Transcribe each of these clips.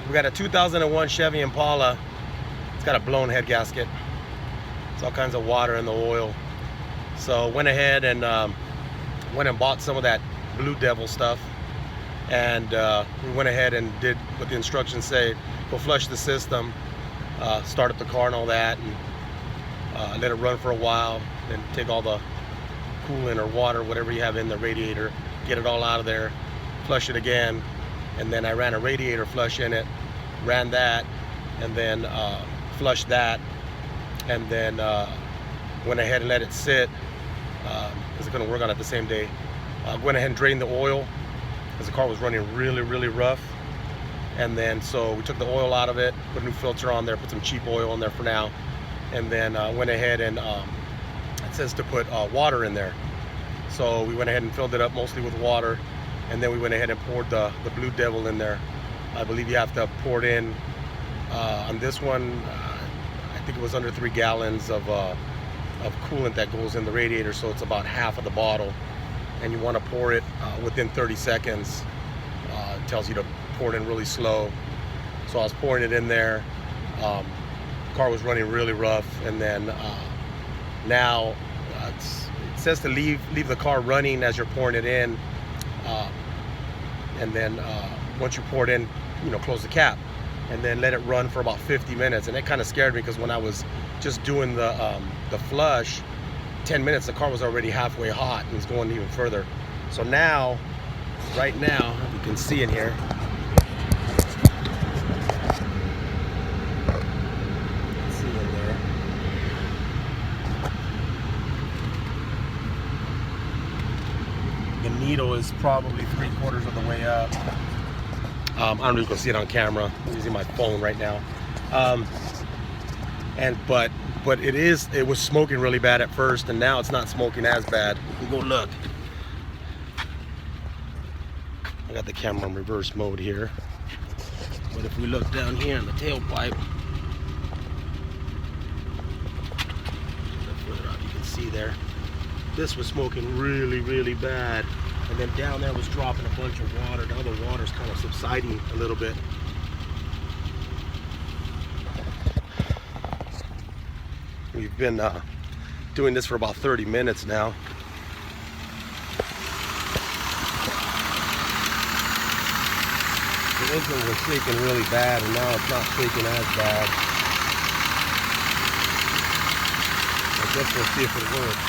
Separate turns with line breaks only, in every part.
We got a 2001 Chevy Impala. It's got a blown head gasket. It's all kinds of water in the oil. So went ahead and went and bought some of that Blue Devil stuff, and we went ahead and did what the instructions say. Go flush the system, start up the car and all that, and let it run for a while, then take all the coolant or water, whatever you have in the radiator, get it all out of there, flush it again, and then I ran a radiator flush in it, ran that, and then flushed that, and then went ahead and let it sit, because it's going to work on it the same day. Went ahead and drained the oil, because the car was running really rough. And then so we took the oil out of it, put a new filter on there, put some cheap oil in there for now, and then went ahead and it says to put water in there. So we went ahead and filled it up mostly with water, and then we went ahead and poured the Blue Devil in there. I believe you have to pour it in on this one. I think it was under 3 gallons of coolant that goes in the radiator, so it's about half of the bottle, and you want to pour it within 30 seconds. It tells you to pour it in really slow. So I was pouring it in there. The car was running really rough, and then now it says to leave the car running as you're pouring it in, and then once you pour it in, close the cap, and then let it run for about 50 minutes. And it kind of scared me, because when I was just doing the flush, 10 minutes, the car was already halfway hot and it's going even further. So now, right now, you can see in here, the needle is probably 3/4 of the way up. I don't know if you can see it on camera. I'm using my phone right now. But it was smoking really bad at first, and now it's not smoking as bad. You go look. I got the camera in reverse mode here. But if we look down here in the tailpipe, further out, you can see there. This was smoking really bad. And then down there was dropping a bunch of water. Now the water's kind of subsiding a little bit. We've been doing this for about 30 minutes now. The engine was shaking really bad, and now it's not shaking as bad. I guess we'll see if it works.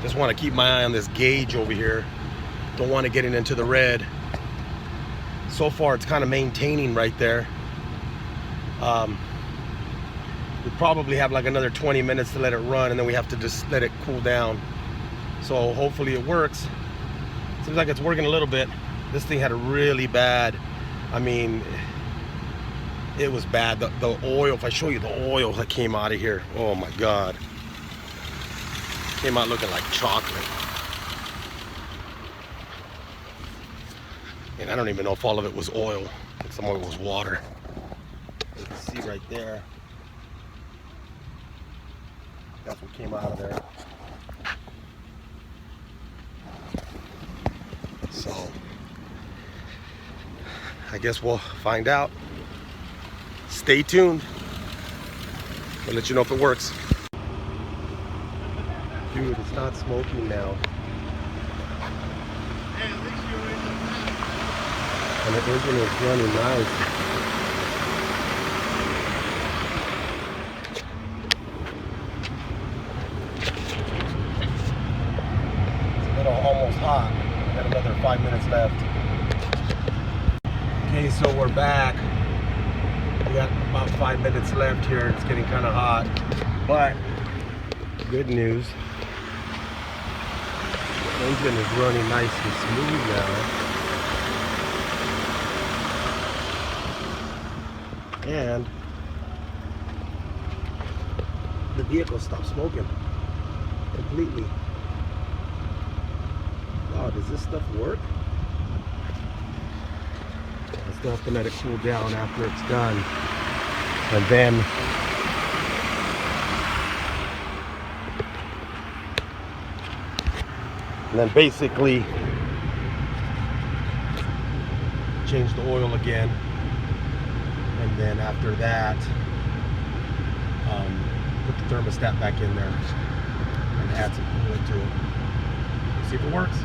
Just want to keep my eye on this gauge over here. Don't want to get it into the red. So far it's kind of maintaining right there. We probably have like another 20 minutes to let it run, and then we have to just let it cool down. So hopefully it works. Seems like it's working a little bit. This thing had a really bad, I mean, it was bad. The oil, if I show you the oil that came out of here, oh my God. Came out looking like chocolate. And I don't even know if all of it was oil. I think some of it was water. You can see right there. That's what came out of there. So, I guess we'll find out. Stay tuned. I'll let you know if it works. Dude, it's not smoking now. And the engine is running nice. It's a little almost hot. Got another 5 minutes left. Okay, so we're back. We got about 5 minutes left here. It's getting kind of hot. But, good news. The engine is running nice and smooth now. And the vehicle stopped smoking completely. Wow, does this stuff work? I still have to let it cool down after it's done. And then basically change the oil again, and then after that, put the thermostat back in there and add some coolant to it. See if it works.